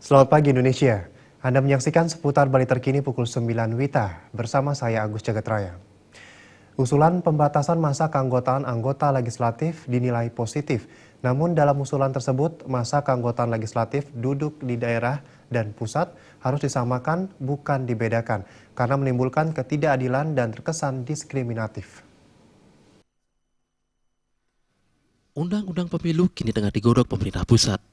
Selamat pagi Indonesia. Anda menyaksikan seputar Bali terkini pukul 9 WITA bersama saya Agus Jagatraya. Usulan pembatasan masa keanggotaan anggota legislatif dinilai positif. Namun dalam usulan tersebut, masa keanggotaan legislatif duduk di daerah dan pusat harus disamakan bukan dibedakan karena menimbulkan ketidakadilan dan terkesan diskriminatif. Undang-undang pemilu kini tengah digodok pemerintah pusat.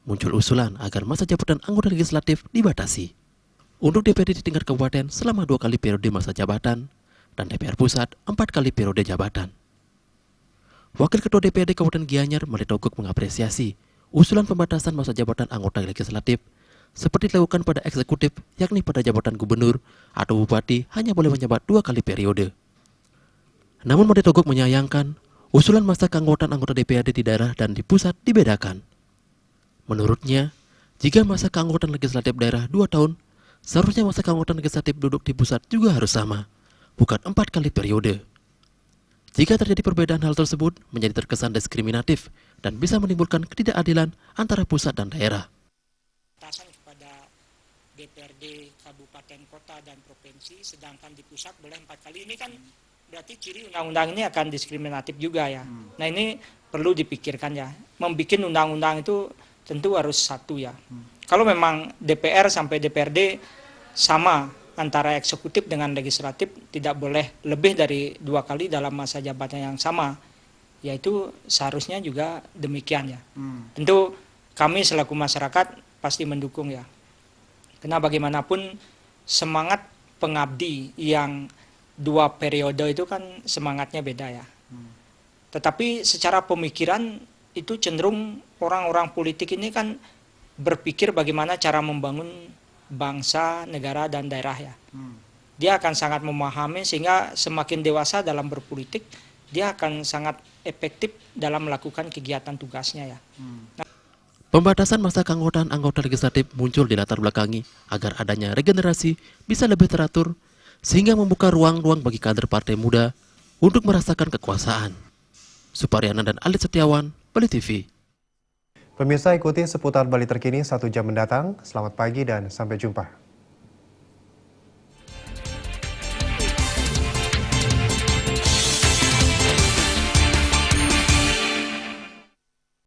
Muncul usulan agar masa jabatan anggota legislatif dibatasi. Untuk DPRD di tingkat kabupaten selama 2 kali periode masa jabatan, dan DPR pusat 4 kali periode jabatan. Wakil Ketua DPRD Kabupaten Gianyar, Made Togok, mengapresiasi usulan pembatasan masa jabatan anggota legislatif seperti dilakukan pada eksekutif, yakni pada jabatan gubernur atau bupati hanya boleh menjabat 2 kali periode. Namun Made Togok menyayangkan usulan masa keanggotaan anggota DPRD di daerah dan di pusat dibedakan. Menurutnya, jika masa keanggotaan legislatif daerah 2 tahun, seharusnya masa keanggotaan legislatif duduk di pusat juga harus sama, bukan 4 kali periode. Jika terjadi perbedaan hal tersebut menjadi terkesan diskriminatif dan bisa menimbulkan ketidakadilan antara pusat dan daerah. Batasan kepada DPRD kabupaten, kota, dan provinsi, sedangkan di pusat boleh 4 kali. Ini kan berarti ciri undang-undang ini akan diskriminatif juga ya. Nah ini perlu dipikirkan ya. Membikin undang-undang itu tentu harus satu ya. Kalau memang DPR sampai DPRD sama antara eksekutif dengan legislatif, tidak boleh lebih dari 2 kali dalam masa jabatan yang sama, yaitu seharusnya juga demikian ya. Tentu kami selaku masyarakat pasti mendukung ya. Karena bagaimanapun semangat pengabdi yang 2 periode itu kan semangatnya beda ya. Tetapi secara pemikiran itu cenderung orang-orang politik ini kan berpikir bagaimana cara membangun bangsa, negara, dan daerah ya. Dia akan sangat memahami sehingga semakin dewasa dalam berpolitik, dia akan sangat efektif dalam melakukan kegiatan tugasnya ya. Pembatasan masa keanggotaan anggota legislatif muncul di latar belakangi agar adanya regenerasi bisa lebih teratur sehingga membuka ruang-ruang bagi kader partai muda untuk merasakan kekuasaan. Suparyana dan Alit Setiawan, Bali TV. Pemirsa, ikuti seputar Bali terkini 1 jam mendatang. Selamat pagi dan sampai jumpa.